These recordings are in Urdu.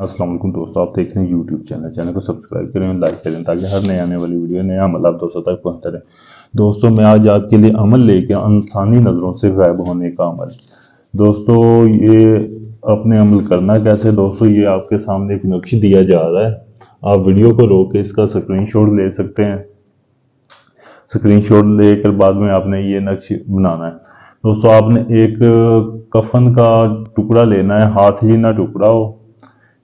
السلام علیکم دوستوں، آپ دیکھ رہے ہیں یوٹیوب چینل کو سبسکرائب کریں، لائک کریں تاکہ ہر نئے آنے والی ویڈیو نیا عمل آپ دوستوں تک پہنچتا رہے۔ دوستوں میں آج آپ کے لیے عمل لے کے انسانی نظروں سے غائب ہونے کا عمل۔ دوستوں یہ اپنے عمل کرنا کیسے؟ دوستوں یہ آپ کے سامنے ایک نقش دیا جا رہا ہے، آپ ویڈیو کو روک کے اس کا اسکرین شاٹ لے سکتے ہیں۔ اسکرین شاٹ لے کر بعد میں آپ نے یہ نقش بنانا ہے۔ دوستوں آپ نے ایک کفن کا ٹکڑا لینا ہے، ہاتھ جینا ٹکڑا ہو۔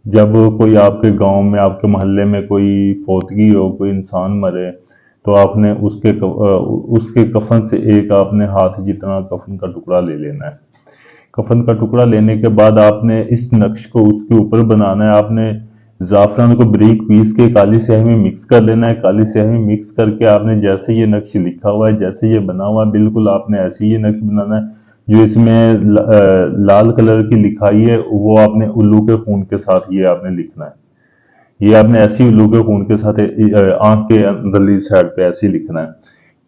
جب کوئی آپ کے گاؤں میں، آپ کے محلے میں کوئی فوتگی ہو، کوئی انسان مرے، تو آپ نے اس کے کفن سے ایک آپ نے ہاتھ جتنا کفن کا ٹکڑا لے لینا ہے۔ کفن کا ٹکڑا لینے کے بعد آپ نے اس نقش کو اس کے اوپر بنانا ہے۔ آپ نے زعفران کو بریک پیس کے کالی سیاہی میں مکس کر لینا ہے۔ کالی سیاہی میں مکس کر کے آپ نے جیسے یہ نقش لکھا ہوا ہے، جیسے یہ بنا ہوا ہے، بالکل آپ نے ایسے یہ نقش بنانا ہے۔ جو اس میں لال کلر کی لکھائی ہے وہ آپ نے الو کے خون کے ساتھ یہ آپ نے لکھنا ہے۔ یہ آپ نے ایسی الو کے خون کے ساتھ آنکھ کے اندرلی سائڈ پہ ایسے لکھنا ہے۔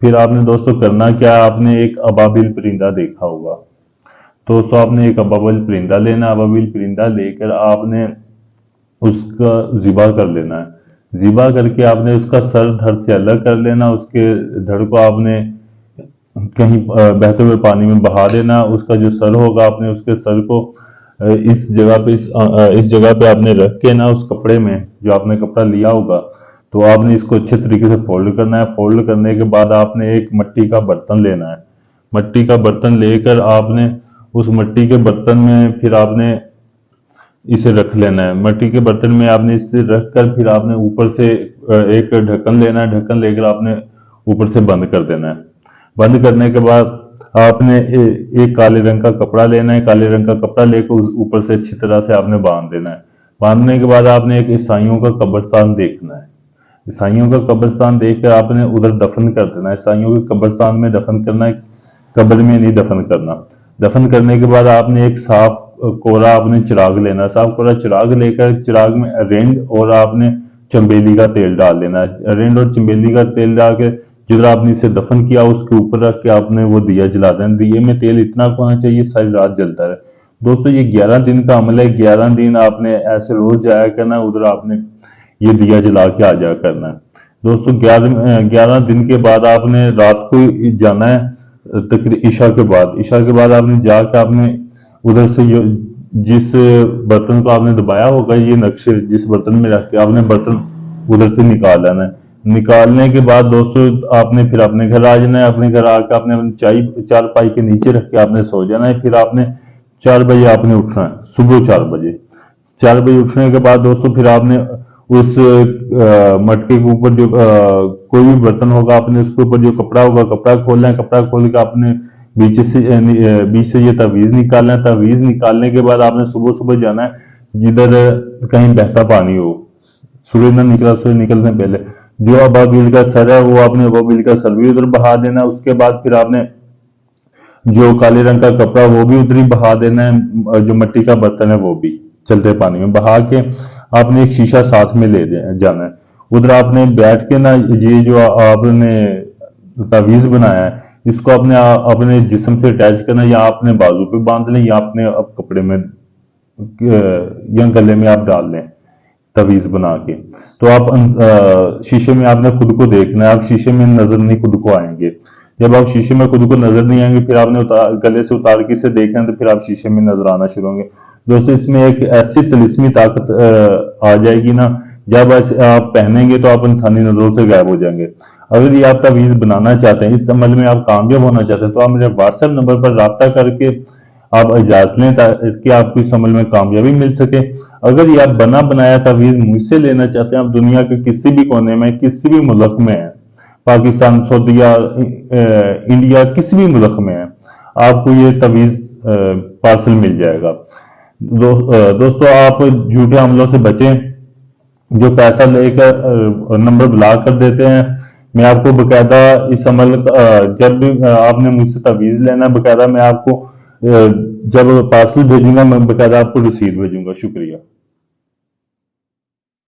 پھر آپ نے دوستوں کرنا کیا، آپ نے ایک ابابیل پرندہ دیکھا ہوگا، دوستوں آپ نے ایک ابابیل پرندہ لینا ہے۔ ابابیل پرندہ لے کر آپ نے اس کا ذبح کر لینا ہے۔ ذبح کر کے آپ نے اس کا سر دھڑ سے الگ کر لینا۔ اس کے دھڑ کو آپ نے کہیں بہتے ہوئے پانی میں بہا دینا۔ اس کا جو سر ہوگا آپ نے اس کے سر کو اس جگہ پہ آپ نے رکھ کے نا، اس کپڑے میں جو آپ نے کپڑا لیا ہوگا، تو آپ نے اس کو اچھے طریقے سے فولڈ کرنا ہے۔ فولڈ کرنے کے بعد آپ نے ایک مٹی کا برتن لینا ہے۔ مٹی کا برتن لے کر آپ نے اس مٹی کے برتن میں پھر آپ نے اسے رکھ لینا ہے۔ مٹی کے برتن میں آپ نے اسے رکھ کر پھر آپ نے اوپر سے ایک ڈھکن لینا ہے۔ ڈھکن لے کر آپ نے اوپر سے بند کر دینا ہے۔ بند کرنے کے بعد آپ نے ایک کالے رنگ کا کپڑا لینا ہے۔ کالے رنگ کا کپڑا لے کر اوپر سے اچھی طرح سے آپ نے باندھ دینا ہے۔ باندھنے کے بعد آپ نے ایک عیسائیوں کا قبرستان دیکھنا ہے۔ عیسائیوں کا قبرستان دیکھ کر آپ نے ادھر دفن کر دینا ہے۔ عیسائیوں کے قبرستان میں دفن کرنا ہے، قبر میں نہیں دفن کرنا۔ دفن کرنے کے بعد آپ نے ایک صاف کورا آپ نے چراغ لینا۔ صاف کورا چراغ لے کر چراغ میں رینڈ اور آپ نے چنبیلی کا تیل ڈال دینا ہے۔ رینڈ اور چنبیلی کا تیل ڈال کے جدھر آپ نے اسے دفن کیا اس کے اوپر رکھ کے آپ نے وہ دیا جلا دینا۔ دیے میں تیل اتنا ہونا چاہیے ساری رات جلتا رہے۔ دوستو یہ 11 دن کا عمل ہے۔ 11 دن آپ نے ایسے روز جایا کرنا، ادھر آپ نے یہ دیا جلا کے آ جایا کرنا ہے۔ دوستو 11 دن کے بعد آپ نے رات کو جانا ہے، تقریباً عشاء کے بعد۔ عشاء کے بعد آپ نے جا کے آپ نے ادھر سے جس برتن کو آپ نے دبایا ہوگا، یہ نقش جس برتن میں رکھ کے آپ نے برتن ادھر سے نکال لینا ہے۔ نکالنے کے بعد دوستو آپ نے پھر اپنے گھر آ جانا ہے۔ اپنے گھر آ کے آپ نے چارپائی کے نیچے رکھ کے آپ نے سو جانا ہے۔ پھر آپ نے 4 بجے آپ نے اٹھنا ہے، صبح 4 بجے۔ 4 بجے اٹھنے کے بعد دوستو پھر آپ نے اس مٹکے کے اوپر جو کوئی بھی برتن ہوگا، آپ نے اس کے اوپر جو کپڑا ہوگا کپڑا کھولنا ہے۔ کپڑا کھول کے آپ نے بیچ سے یہ تعویذ نکالنا ہے۔ تعویذ نکالنے کے بعد آپ نے صبح جانا ہے جدھر کہیں بہتا پانی ہو، سورج نہ نکلا، سورج نکلنے پہلے جو ابابیل کا سر ہے وہ آپ نے ابابیل کا سر بھی ادھر بہا دینا ہے۔ اس کے بعد پھر آپ نے جو کالے رنگ کا کپڑا وہ بھی ادھر ہی بہا دینا ہے، جو مٹی کا برتن ہے وہ بھی چلتے پانی میں بہا کے آپ نے ایک شیشہ ساتھ میں لے جانا ہے۔ ادھر آپ نے بیٹھ کے نا یہ جو آپ نے تعویذ بنایا ہے اس کو اپنے جسم سے اٹیچ کرنا، یا اپنے بازو پہ باندھ لیں یا اپنے کپڑے میں یا گلے میں آپ ڈال لیں تعویذ بنا کے۔ تو آپ شیشے میں آپ نے خود کو دیکھنا ہے، آپ شیشے میں نظر نہیں خود کو آئیں گے۔ جب آپ شیشے میں خود کو نظر نہیں آئیں گے پھر آپ نے گلے سے اتار کے اسے دیکھنا ہے، تو پھر آپ شیشے میں نظر آنا شروع ہوں گے۔ دوستو اس میں ایک ایسی طلسمی طاقت آ جائے گی نا، جب آپ پہنیں گے تو آپ انسانی نظروں سے غائب ہو جائیں گے۔ اگر یہ آپ تعویذ بنانا چاہتے ہیں، اس عمل میں آپ کامیاب ہونا چاہتے ہیں، تو آپ میرے واٹس ایپ نمبر پر رابطہ کر کے آپ اجازت لیں تاکہ آپ کو اس عمل میں کامیابی مل سکے۔ اگر یہ آپ بنا بنایا تعویذ مجھ سے لینا چاہتے ہیں، آپ دنیا کے کسی بھی کونے میں، کسی بھی ملک میں ہیں، پاکستان، سعودیہ، انڈیا، کسی بھی ملک میں ہیں، آپ کو یہ تعویذ پارسل مل جائے گا۔ دوستو آپ جھوٹے عملوں سے بچیں، جو پیسہ لے کر نمبر بلاک کر دیتے ہیں۔ میں آپ کو باقاعدہ اس عمل جب بھی آپ نے مجھ سے تعویذ لینا ہے، باقاعدہ میں آپ کو جب پارسل بھیجوں گا میں باقاعدہ آپ کو رسید بھیجوں گا۔ شکریہ۔